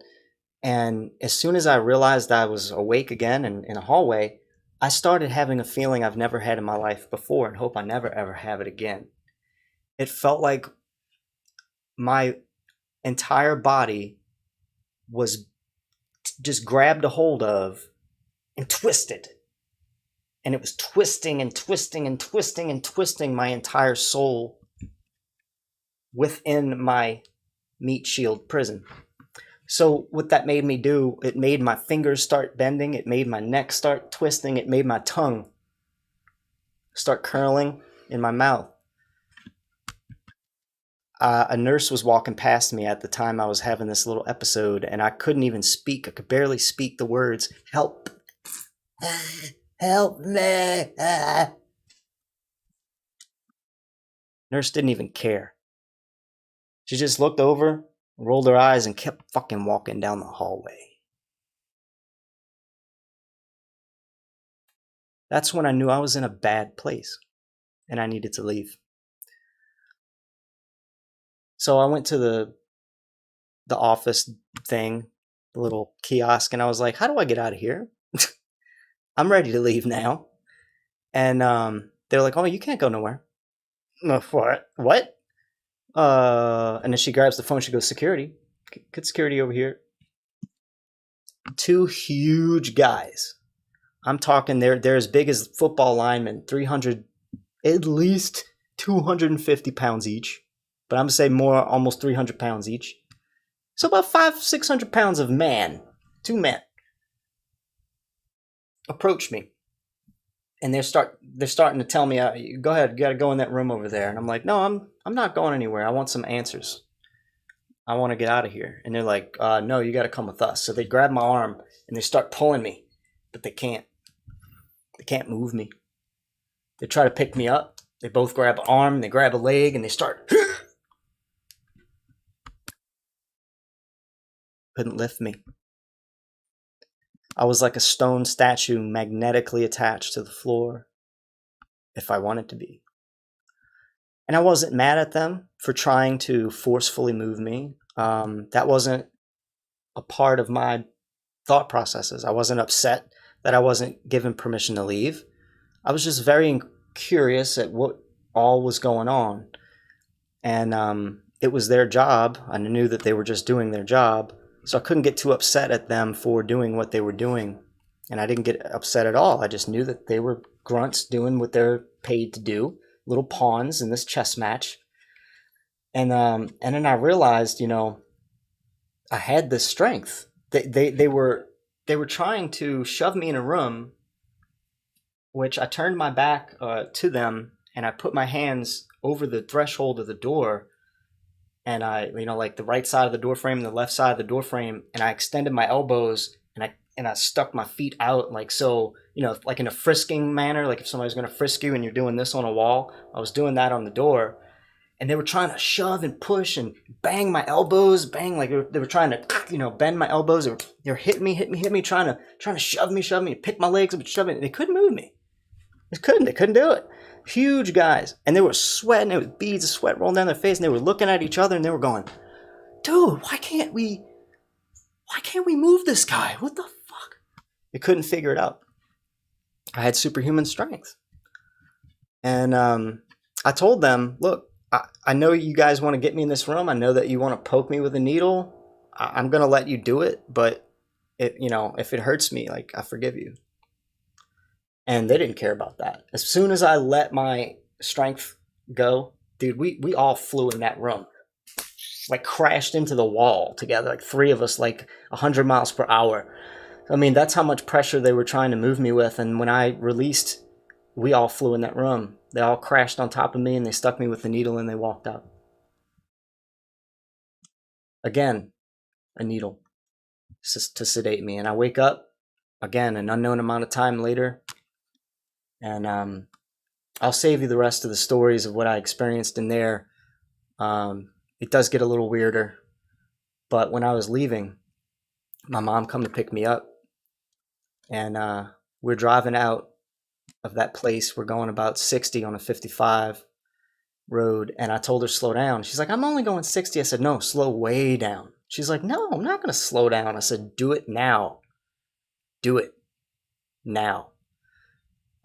And as soon as I realized I was awake again and in a hallway, I started having a feeling I've never had in my life before and hope I never ever have it again. It felt like my entire body was just grabbed a hold of and twisted. And it was twisting and twisting and twisting and twisting my entire soul within my meat shield prison. So what that made me do, it made my fingers start bending, it made my neck start twisting, it made my tongue start curling in my mouth. A nurse was walking past me at the time I was having this little episode, and I couldn't even speak. I could barely speak the words, help, help me. Nurse didn't even care. She just looked over, rolled her eyes, and kept fucking walking down the hallway. That's when I knew I was in a bad place, and I needed to leave. So I went to the office thing, the little kiosk, and I was like, how do I get out of here? I'm ready to leave now. And they're like, oh, you can't go nowhere. What? And then she grabs the phone, she goes, security. Get security over here. Two huge guys. I'm talking, they're as big as football linemen, 300, at least 250 pounds each. But I'm going to say more, almost 300 pounds each. So about 500-600 pounds of man, two men, approach me. And they're starting to tell me, go ahead, you got to go in that room over there. And I'm like, no, I'm not going anywhere. I want some answers. I want to get out of here. And they're like, no, you got to come with us. So they grab my arm and they start pulling me, but they can't. They can't move me. They try to pick me up. They both grab an arm, they grab a leg, and they start. Couldn't lift me. I was like a stone statue magnetically attached to the floor, if I wanted to be. And I wasn't mad at them for trying to forcefully move me. That wasn't a part of my thought processes. I wasn't upset that I wasn't given permission to leave. I was just very curious at what all was going on. And it was their job. I knew that they were just doing their job. So I couldn't get too upset at them for doing what they were doing. And I didn't get upset at all. I just knew that they were grunts doing what they're paid to do. Little pawns in this chess match. And then I realized, I had this strength. They were trying to shove me in a room, which I turned my back to them, and I put my hands over the threshold of the door, and I, like the right side of the door frame and the left side of the door frame, and I extended my elbows, and I stuck my feet out, like so, like in a frisking manner, like if somebody's going to frisk you and you're doing this on a wall. I was doing that on the door. And they were trying to shove and push and bang my elbows, like they were trying to, bend my elbows. They were hitting me, trying to shove me, pick my legs up and shove me. They couldn't move me. They couldn't do it. Huge guys. And they were sweating. There was beads of sweat rolling down their face. And they were looking at each other and they were going, dude, why can't we move this guy? What the fuck? They couldn't figure it out. I had superhuman strength. And I told them, look, I know you guys want to get me in this room. I know that you want to poke me with a needle. I'm going to let you do it, but if it hurts me, like, I forgive you. And they didn't care about that. As soon as I let my strength go, dude, we all flew in that room. Like crashed into the wall together, like three of us, like 100 miles per hour. I mean, that's how much pressure they were trying to move me with. And when I released, we all flew in that room. They all crashed on top of me and they stuck me with the needle and they walked out. Again, a needle to sedate me. And I wake up, again, an unknown amount of time later. And I'll save you the rest of the stories of what I experienced in there. It does get a little weirder. But when I was leaving, my mom come to pick me up. And we're driving out of that place. We're going about 60 on a 55 road. And I told her, slow down. She's like, I'm only going 60. I said, no, slow way down. She's like, no, I'm not going to slow down. I said, do it now. Do it now.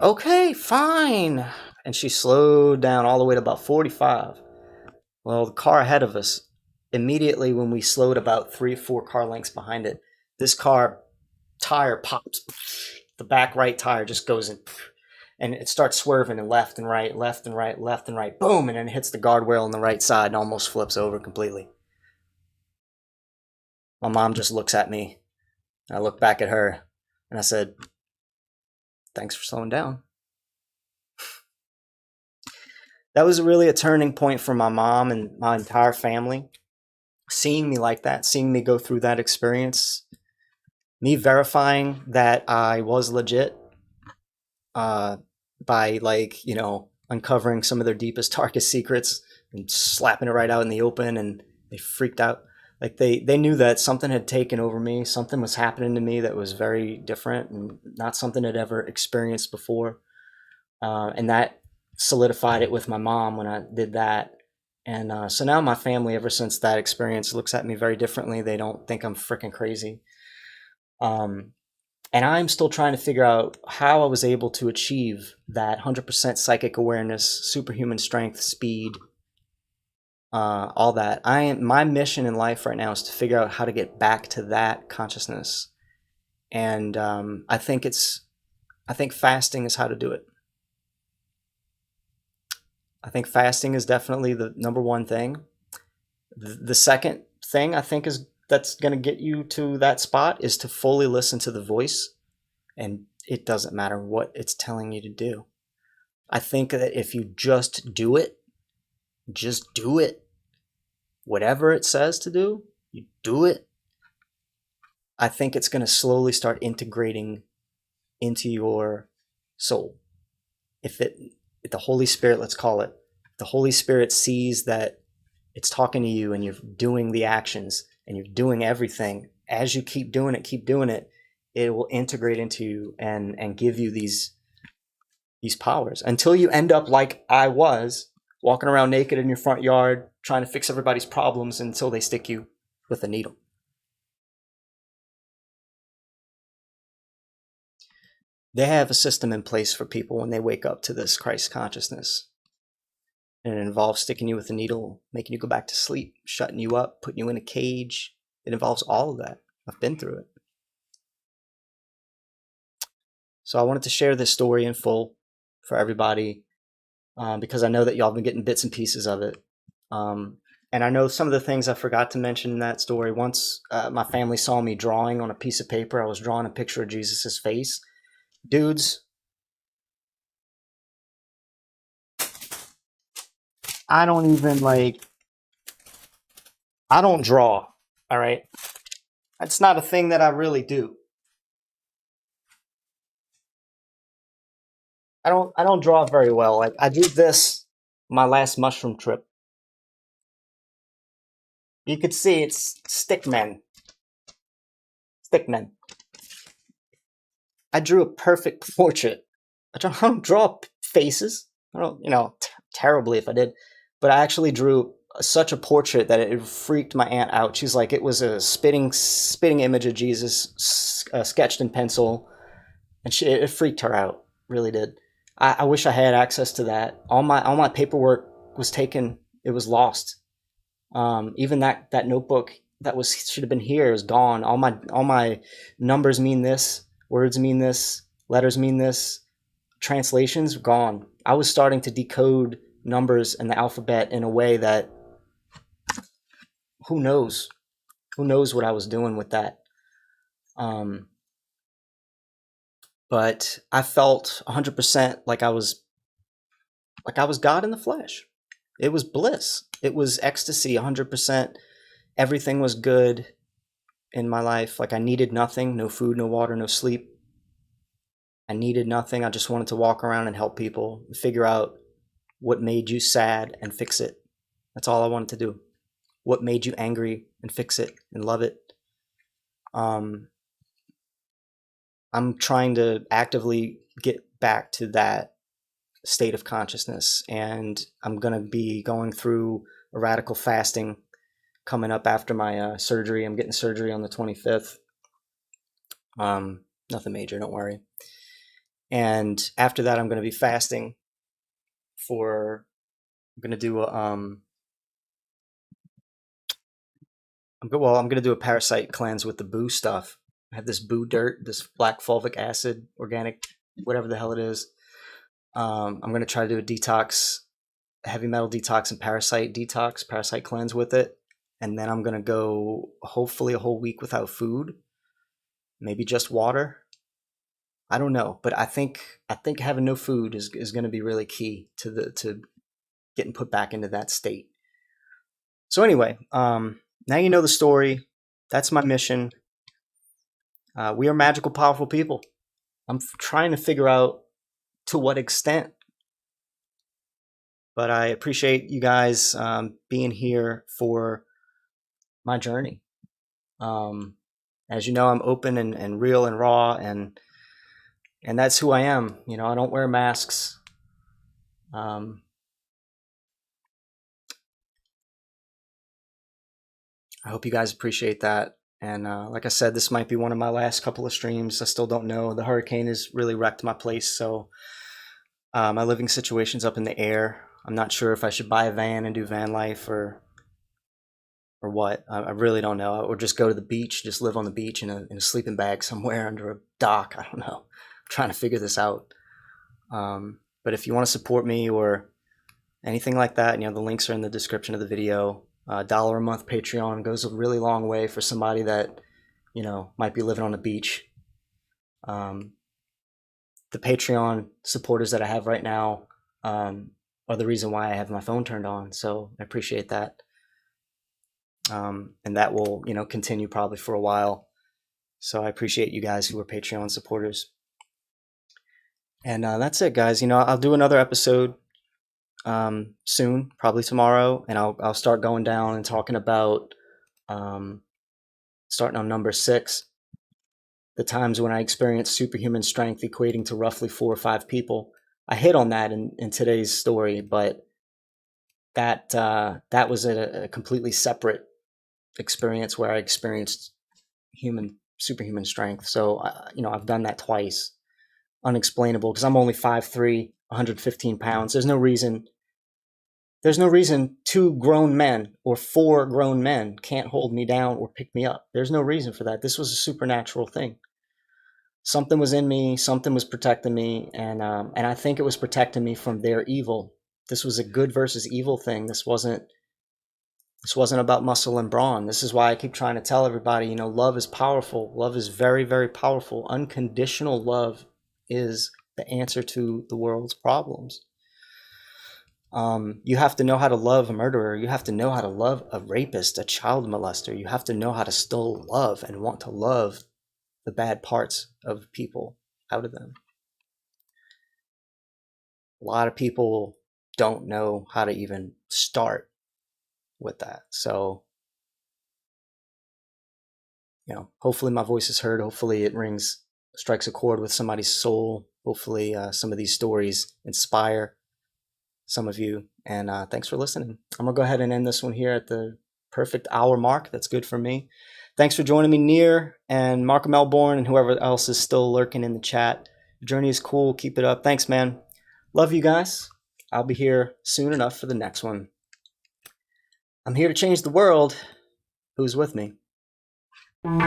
Okay, fine. And she slowed down all the way to about 45. Well, the car ahead of us, immediately when we slowed about 3 or 4 car lengths behind it, this car tire pops. The back right tire just goes in, and it starts swerving and left and right, left and right, left and right, boom, and then it hits the guardrail on the right side and almost flips over completely. My mom just looks at me. I look back at her, and I said, "Thanks for slowing down." That was really a turning point for my mom and my entire family. Seeing me like that, seeing me go through that experience, me verifying that I was legit, by, like, uncovering some of their deepest, darkest secrets and slapping it right out in the open, and they freaked out. Like, they knew that something had taken over me, something was happening to me that was very different and not something I'd ever experienced before. And that solidified it with my mom when I did that. And so now my family, ever since that experience, looks at me very differently. They don't think I'm freaking crazy. And I'm still trying to figure out how I was able to achieve that 100% psychic awareness, superhuman strength, speed, all that. My mission in life right now is to figure out how to get back to that consciousness. And I think fasting is how to do it. I think fasting is definitely the number one thing. The second thing I think that's going to get you to that spot is to fully listen to the voice, and it doesn't matter what it's telling you to do. I think that if you just do it, whatever it says to do, you do it. I think it's going to slowly start integrating into your soul. If the Holy Spirit, let's call it, the Holy Spirit sees that it's talking to you and you're doing the actions and you're doing everything, as you keep doing it, it will integrate into you and give you these powers until you end up like I was, walking around naked in your front yard, trying to fix everybody's problems until they stick you with a needle. They have a system in place for people when they wake up to this Christ consciousness. And it involves sticking you with a needle, making you go back to sleep, shutting you up, putting you in a cage. It involves all of that. I've been through it. So I wanted to share this story in full for everybody, because I know that y'all have been getting bits and pieces of it. And I know some of the things I forgot to mention in that story. Once my family saw me drawing on a piece of paper, I was drawing a picture of Jesus' face. Dudes, I don't draw, all right? It's not a thing that I really do. I don't draw very well. Like, I drew this my last mushroom trip. You could see it's stickmen. Stickmen. I drew a perfect portrait. I don't draw faces. I don't, terribly if I did. But I actually drew such a portrait that it freaked my aunt out. She's like, it was a spitting image of Jesus, sketched in pencil, and it freaked her out. Really did. I wish I had access to that. All my paperwork was taken. It was lost. Even that notebook that should have been here is gone. All my numbers mean this, words mean this, letters mean this, translations gone. I was starting to decode numbers and the alphabet in a way that who knows what I was doing with that. But I felt 100% like I was God in the flesh. It was bliss. It was ecstasy, 100%. Everything was good in my life. Like, I needed nothing, no food, no water, no sleep. I needed nothing. I just wanted to walk around and help people, figure out what made you sad and fix it. That's all I wanted to do. What made you angry and fix it and love it. I'm trying to actively get back to that state of consciousness, and I'm going to be going through a radical fasting coming up after my surgery. I'm getting surgery on the 25th. Nothing major, don't worry. And after that, I'm going to be fasting for, I'm going to do a, I'm going to do a parasite cleanse with the boo stuff. I have this boo dirt, this black fulvic acid, organic, whatever the hell it is. I'm going to try to do a detox, heavy metal detox and parasite detox, parasite cleanse with it. And then I'm going to go hopefully a whole week without food, maybe just water. I don't know, but I think having no food is going to be really key to getting put back into that state. So anyway, now you know the story. That's my mission. We are magical, powerful people. I'm trying to figure out to what extent. But I appreciate you guys being here for my journey. As you know, I'm open and real and raw, and that's who I am. You know, I don't wear masks. I hope you guys appreciate that. And like I said, this might be one of my last couple of streams. I still don't know. The hurricane has really wrecked my place, so my living situation's up in the air. I'm not sure if I should buy a van and do van life or what. I really don't know. Or just go to the beach, just live on the beach in a sleeping bag somewhere under a dock. I don't know. I'm trying to figure this out. But if you want to support me or anything like that, you know, the links are in the description of the video. $1 a month Patreon goes a really long way for somebody that, you know, might be living on the beach. The Patreon supporters that I have right now are the reason why I have my phone turned on. So I appreciate that. And that will, you know, continue probably for a while. So I appreciate you guys who are Patreon supporters. And that's it, guys. You know, I'll do another episode soon, probably tomorrow, and I'll start going down and talking about starting on number 6, the times when I experienced superhuman strength equating to roughly 4 or 5 people. I hit on that in today's story, but that was a completely separate experience where I experienced superhuman strength. So you know, I've done that twice. Unexplainable, because I'm only 5'3", 115 pounds. There's no reason 2 grown men or 4 grown men can't hold me down or pick me up. There's no reason for that. This was a supernatural thing. Something was in me, something was protecting me, and I think it was protecting me from their evil. This was a good versus evil thing. This wasn't about muscle and brawn. This is why I keep trying to tell everybody, you know, love is powerful. Love is very, very powerful. Unconditional love is the answer to the world's problems. You have to know how to love a murderer. You have to know how to love a rapist, a child molester. You have to know how to still love and want to love the bad parts of people out of them. A lot of people don't know how to even start with that. So, you know, hopefully my voice is heard. Hopefully it strikes a chord with somebody's soul. Hopefully some of these stories inspire some of you. And thanks for listening. I'm going to go ahead and end this one here at the perfect hour mark. That's good for me. Thanks for joining me, Near and Mark Melbourne and whoever else is still lurking in the chat. The journey is cool. Keep it up. Thanks, man. Love you guys. I'll be here soon enough for the next one. I'm here to change the world. Who's with me?
Fighting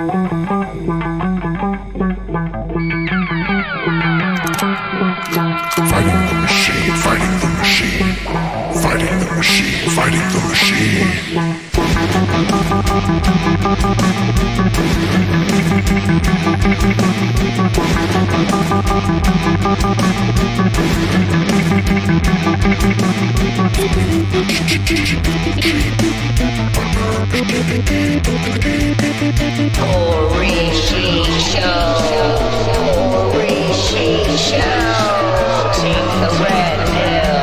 the machine, fighting the machine, fighting the machine, fighting the machine.
Horishi Show. Take the red pill.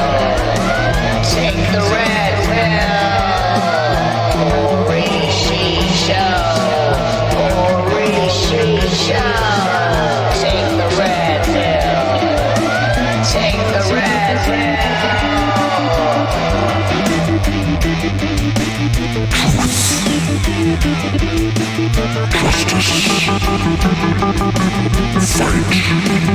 Take the red pill. Horishi Show. Horishi Show. Take the red pill. Take the red pill.
Justice. Power.